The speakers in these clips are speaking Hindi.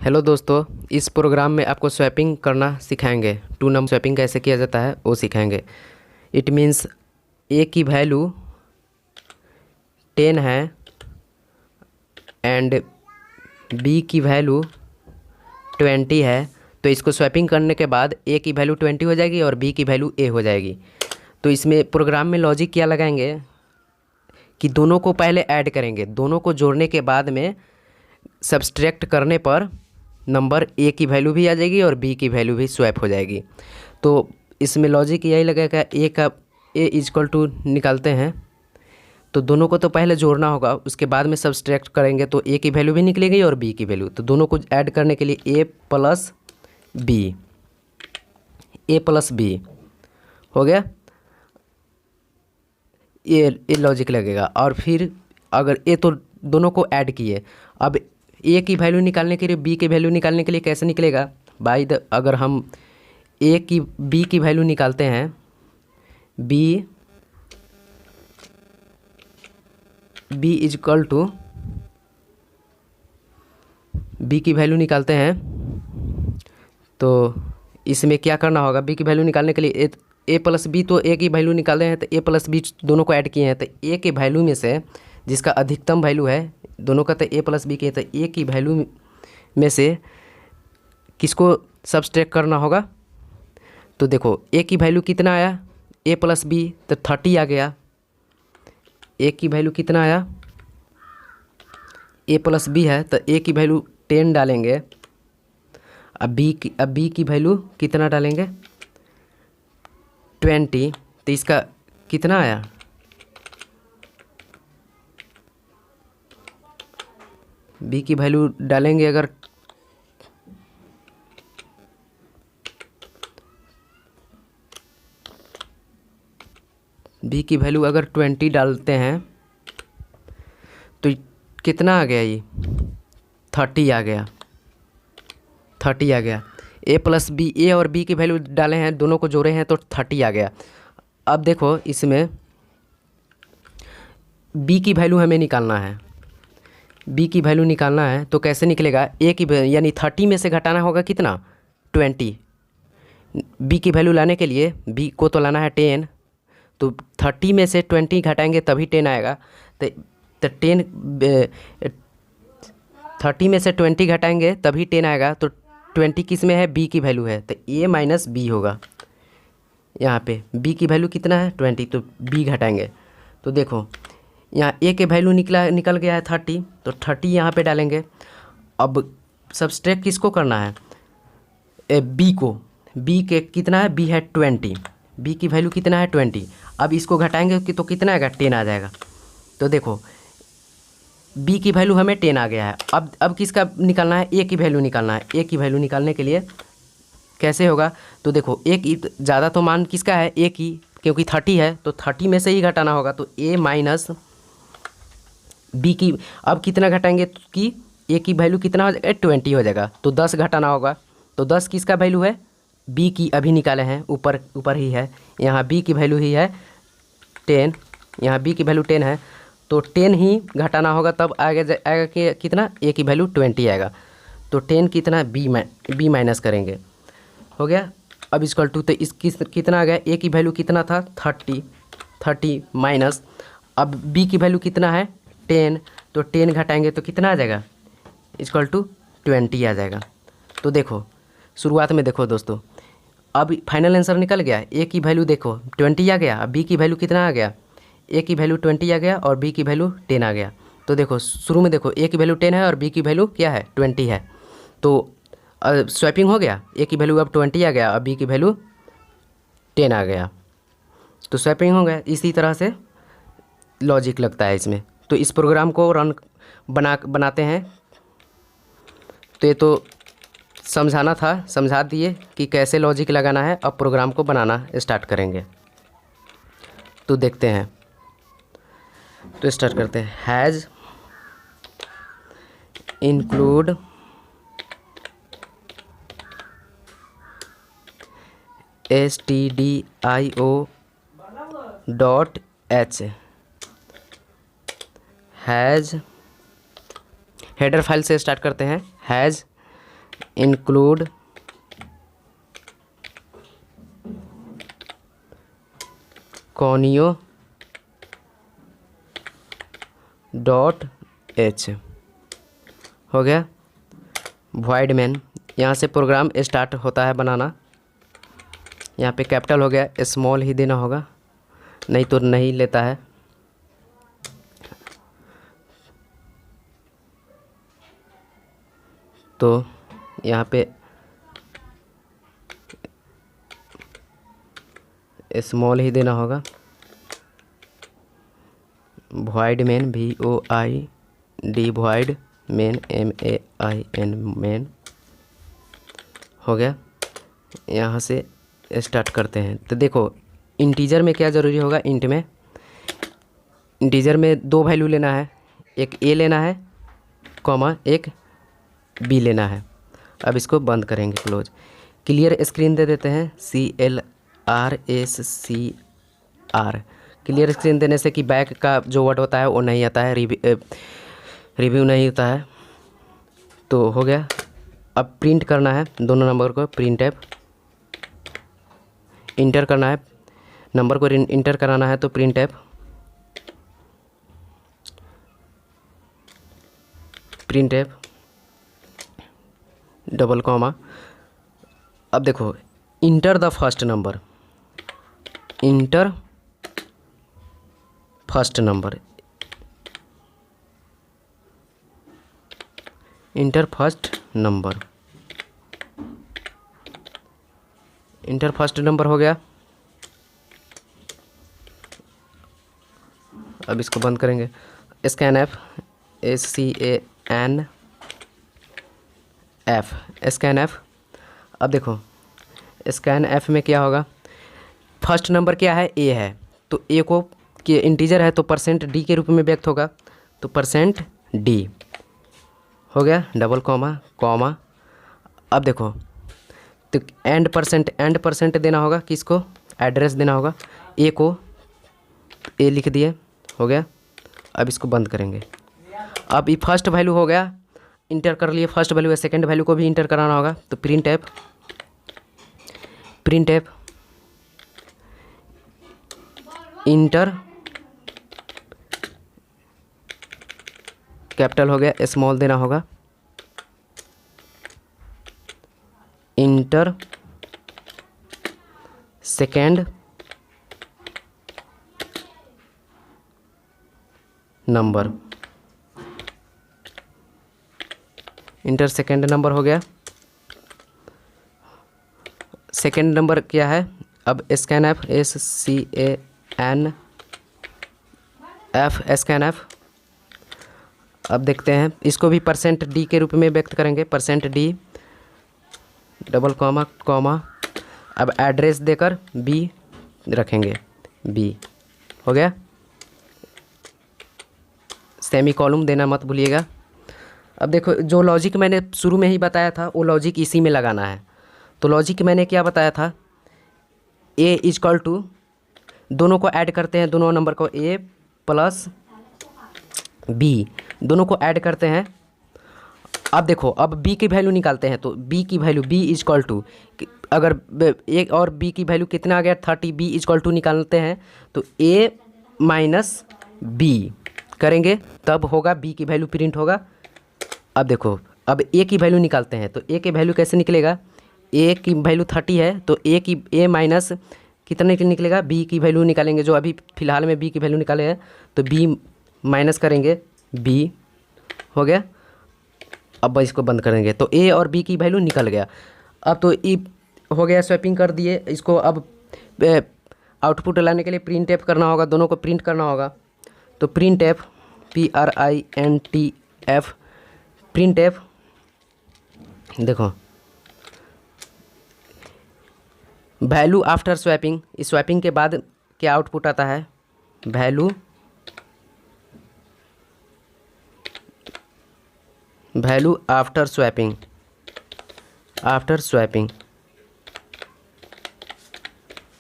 हेलो दोस्तों, इस प्रोग्राम में आपको स्वैपिंग करना सिखाएंगे। टू नंबर स्वैपिंग कैसे किया जाता है वो सिखाएंगे। इट मीन्स ए की वैल्यू 10 है एंड बी की वैल्यू 20 है, तो इसको स्वैपिंग करने के बाद ए की वैल्यू 20 हो जाएगी और बी की वैल्यू ए हो जाएगी। तो इसमें प्रोग्राम में लॉजिक क्या लगाएंगे कि दोनों को पहले ऐड करेंगे, दोनों को जोड़ने के बाद में सब्सट्रैक्ट करने पर नंबर ए की वैल्यू भी आ जाएगी और बी की वैल्यू भी स्वैप हो जाएगी। तो इसमें लॉजिक यही लगेगा, ए का ए इजक्वल टू निकालते हैं तो दोनों को तो पहले जोड़ना होगा, उसके बाद में सब्सट्रैक्ट करेंगे तो ए की वैल्यू भी निकलेगी और बी की वैल्यू। तो दोनों को ऐड करने के लिए ए प्लस बी हो गया, ये लॉजिक लगेगा। और फिर अगर ए तो दोनों को ऐड किए, अब ए की वैल्यू निकालने के लिए बी की वैल्यू निकालने के लिए कैसे निकलेगा भाई? अगर हम बी की वैल्यू निकालते हैं, बी इजक्वल टू बी की वैल्यू निकालते हैं तो इसमें क्या करना होगा? बी की वैल्यू निकालने के लिए ए प्लस बी, तो ए की वैल्यू निकालते हैं तो ए प्लस बी दोनों को ऐड किए हैं, तो ए के वैल्यू में से जिसका अधिकतम वैल्यू है, दोनों का तो ए प्लस बी के, तो ए की वैल्यू में से किसको सब्सट्रैक्ट करना होगा? तो देखो ए की वैल्यू कितना आया, ए प्लस बी, तो 30 आ गया। ए की वैल्यू कितना आया, ए प्लस बी है तो ए की वैल्यू 10 डालेंगे। अब बी की वैल्यू कितना डालेंगे? 20, तो इसका कितना आया? बी की वैल्यू डालेंगे अगर बी की वैल्यू अगर 20 डालते हैं तो कितना आ गया? ये 30 आ गया, 30 आ गया। ए प्लस बी, ए और बी की वैल्यू डाले हैं, दोनों को जोड़े हैं तो 30 आ गया। अब देखो इसमें बी की वैल्यू हमें निकालना है, बी की वैल्यू निकालना है तो कैसे निकलेगा? ए की यानी 30 में से घटाना होगा कितना? 20। बी की वैल्यू लाने के लिए बी को तो लाना है 10, तो 30 में से 20 घटाएंगे तभी 10 आएगा। तो 30 में से 20 घटाएंगे तभी 10 आएगा। तो 20 किस में है? बी की वैल्यू है, तो ए माइनस बी होगा। यहाँ पे बी की वैल्यू कितना है? 20, तो बी घटाएंगे तो देखो यहाँ ए के वैल्यू निकल गया है 30, तो 30 यहाँ पे डालेंगे। अब सब्सट्रैक्ट किसको करना है? बी को। बी के कितना है? बी है 20, बी की वैल्यू कितना है? 20। अब इसको घटाएंगे कि तो कितना आएगा? 10 आ जाएगा। तो देखो बी की वैल्यू हमें 10 आ गया है। अब किसका निकालना है? ए की वैल्यू निकालना है। ए की वैल्यू निकालने के लिए कैसे होगा? तो देखो ए की ज़्यादा तो मान किसका है? ए की, क्योंकि 30 है तो 30 में से ही घटाना होगा। तो ए माइनस बी की, अब कितना घटाएंगे कि ए की वैल्यू कितना हो जाएगा? 20 हो जाएगा। तो 10 घटाना होगा, तो 10 किसका वैल्यू है? बी की, अभी निकाले हैं, ऊपर ही है। यहाँ बी की वैल्यू ही है 10, यहाँ बी की वैल्यू 10 है तो 10 ही घटाना होगा, तब आएगा कि कितना? ए की वैल्यू 20 आएगा। तो 10 कितना? बी माइनस करेंगे, हो गया। अब इक्वल टू, तो कितना आ गया? ए की वैल्यू कितना था? 30 माइनस, अब बी की वैल्यू कितना है? 10, तो 10 घटाएंगे तो कितना आ जाएगा? इक्वल टू 20 आ जाएगा। तो देखो शुरुआत में देखो दोस्तों, अब फाइनल आंसर निकल गया। ए की वैल्यू देखो 20 आ गया, अब बी की वैल्यू कितना आ गया? ए की वैल्यू 20 आ गया और बी की वैल्यू 10 आ गया। तो देखो शुरू में देखो ए की वैल्यू 10 है और बी की वैल्यू क्या है? 20 है। तो स्वैपिंग हो गया, ए की वैल्यू अब 20 आ गया, अब बी की वैल्यू 10 आ गया, तो स्वैपिंग हो गया। इसी तरह से लॉजिक लगता है इसमें। तो इस प्रोग्राम को बनाते हैं। तो ये तो समझाना था, समझा दिए कि कैसे लॉजिक लगाना है। अब प्रोग्राम को बनाना स्टार्ट करेंगे, तो देखते हैं। तो स्टार्ट करते हैं। Has include stdio.h has, header file से स्टार्ट करते हैं। Has include conio dot H हो गया। वॉइड मेन, यहाँ से प्रोग्राम स्टार्ट होता है बनाना। यहाँ पे कैपिटल हो गया, स्मॉल ही देना होगा, नहीं तो नहीं लेता है। तो यहाँ पे स्मॉल ही देना होगा। Void main, VOID void main, MAIN main हो गया। यहाँ से स्टार्ट करते हैं। तो देखो इंटीजर में क्या ज़रूरी होगा, इंटीजर में 2 वैल्यू लेना है, एक A लेना है कॉमा एक B लेना है। अब इसको बंद करेंगे, क्लोज। क्लियर स्क्रीन दे देते हैं, CLRSCR। क्लियर स्क्रीन देने से कि बैक का जो वर्ड होता है वो नहीं आता है, रिव्यू नहीं होता है। तो हो गया। अब प्रिंट करना है दोनों नंबर को, प्रिंट एफ। इंटर करना है, नंबर को इंटर कराना है तो प्रिंट एफ, डबल कॉमा। अब देखो enter the first number, inter first number, inter first number, inter first number हो गया। अब इसको बंद करेंगे। Scan F, scan F. अब देखो स्कैन एफ में क्या होगा, फर्स्ट नंबर क्या है, ए है, तो ए को कि इंटीजर है तो %d के रूप में व्यक्त होगा, तो %d हो गया, डबल कॉमा कॉमा। अब देखो तो एंड परसेंट देना होगा, किसको, एड्रेस देना होगा, ए को, ए लिख दिए, हो गया। अब इसको बंद करेंगे। अब ये फर्स्ट वैल्यू हो गया, इंटर कर लिए फर्स्ट वैल्यू है, सेकंड वैल्यू को भी इंटर कराना होगा, तो प्रिंट एफ इंटर, कैपिटल हो गया, स्मॉल देना होगा, inter second number, inter second number हो गया। सेकेंड नंबर क्या है, अब scan F, SCAN F, scan F. अब देखते हैं, इसको भी %d के रूप में व्यक्त करेंगे, %d डबल कॉमा कॉमा। अब एड्रेस देकर B रखेंगे, B हो गया। सेमी कॉलम देना मत भूलिएगा। अब देखो जो लॉजिक मैंने शुरू में ही बताया था वो लॉजिक इसी में लगाना है। तो लॉजिक मैंने क्या बताया था, A इजकल टू, दोनों को ऐड करते हैं, दोनों नंबर को A प्लस B, दोनों को ऐड करते हैं। अब देखो अब B की वैल्यू निकालते हैं, तो B की वैल्यू B इजकल टू, अगर एक और B की वैल्यू कितना आ गया 30, B इजकल टू निकालते हैं तो A माइनस B करेंगे, तब होगा B की वैल्यू प्रिंट होगा। अब देखो अब A की वैल्यू निकालते हैं, तो A की वैल्यू कैसे निकलेगा, A की वैल्यू 30 है तो A माइनस कितने की निकलेगा, B की वैल्यू निकालेंगे, जो अभी फ़िलहाल में B की वैल्यू निकाले हैं, तो B माइनस करेंगे, B हो गया। अब इसको बंद करेंगे तो A और B की वैल्यू निकल गया। अब तो ई हो गया, स्वैपिंग कर दिए इसको। अब आउटपुट लाने के लिए प्रिंट एफ करना होगा, दोनों को प्रिंट करना होगा, तो print F, PRINTF, print F. देखो वैल्यू आफ्टर स्वैपिंग, इस स्वैपिंग के बाद क्या आउटपुट आता है, value after swapping,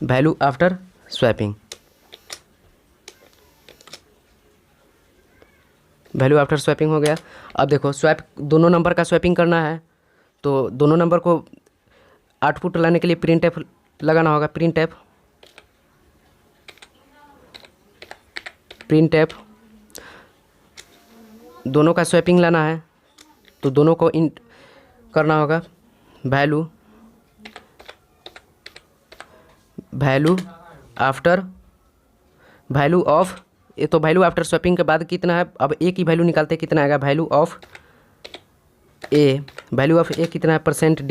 value after swapping, value after swapping हो गया। अब देखो स्वैप, दोनों नंबर का स्वैपिंग करना है, तो दोनों नंबर को आउटपुट लाने के लिए प्रिंट एफ लगाना होगा। प्रिंट एफ दोनों का स्वैपिंग लाना है, तो दोनों को इंट करना होगा। वैल्यू आफ्टर वैल्यू ऑफ, ये तो वैल्यू आफ्टर स्वैपिंग के बाद कितना है, अब ए की वैल्यू निकालते हैं, कितना आएगा value of A. Value of A कितना है परसेंट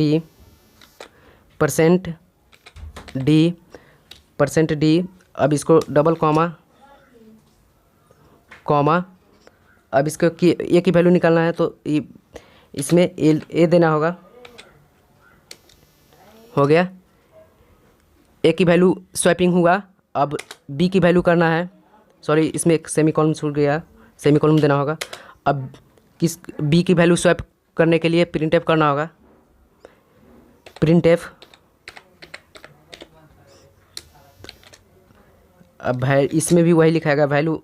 डी। अब इसको डबल कॉमा अब इसको ए की वैल्यू निकालना है, तो इसमें ए देना होगा। हो गया, ए की वैल्यू स्वैपिंग हुआ। अब बी की वैल्यू करना है, सॉरी इसमें एक सेमीकोलन छूट गया, सेमीकोलन देना होगा। अब किस बी की वैल्यू स्वैप करने के लिए प्रिंट एफ करना होगा। प्रिंट एफ अब इसमें भी वही लिखाएगा, value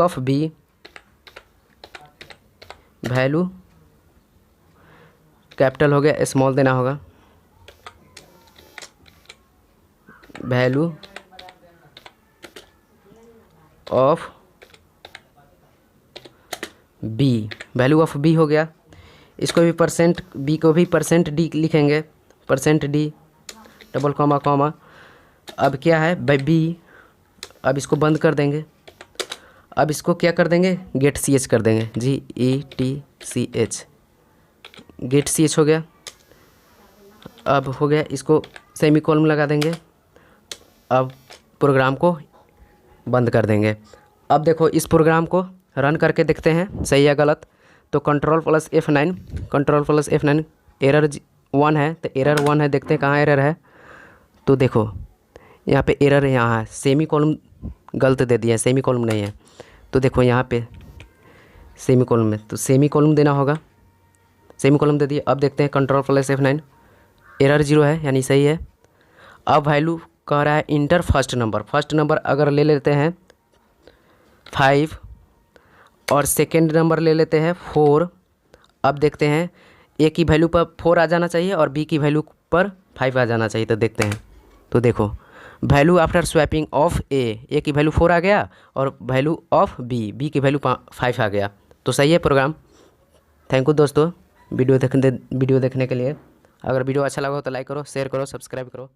of B, value capital हो गया, स्मॉल देना होगा। Value of B, value of B हो गया। इसको भी बी को भी परसेंट डी लिखेंगे, परसेंट डी डबल कॉमा। अब क्या है बी, अब इसको बंद कर देंगे। अब इसको क्या कर देंगे, गेट सी एच कर देंगे, GETCH, गेट सी एच हो गया। अब हो गया, इसको सेमीकोलन लगा देंगे। अब प्रोग्राम को बंद कर देंगे। अब देखो इस प्रोग्राम को रन करके देखते हैं सही है गलत। तो कंट्रोल प्लस F9 एरर 1 है, तो एरर 1 है, देखते हैं कहाँ एरर है। तो देखो यहाँ पे एरर यहाँ है, सेमीकोलन गलत दे दिया है, सेमीकोलन नहीं है। तो देखो यहाँ पे सेमीकोलन में, तो सेमीकोलन देना होगा, सेमीकोलन दे दिया। अब देखते हैं कंट्रोल प्लस F9 एरर 0 है, यानी सही है। अब वैल्यू कह रहा है इंटर फर्स्ट नंबर अगर ले लेते हैं 5 और सेकेंड नंबर ले लेते हैं 4। अब देखते हैं ए की वैल्यू पर 4 आ जाना चाहिए और बी की वैल्यू पर 5 आ जाना चाहिए। तो देखते हैं, तो देखो वैल्यू आफ्टर स्वैपिंग ऑफ ए की वैल्यू 4 आ गया और वैल्यू ऑफ बी की वैल्यू 5 आ गया। तो सही है प्रोग्राम। थैंक यू दोस्तों वीडियो देखने के लिए। अगर वीडियो अच्छा लगा हो तो लाइक करो, शेयर करो, सब्सक्राइब करो।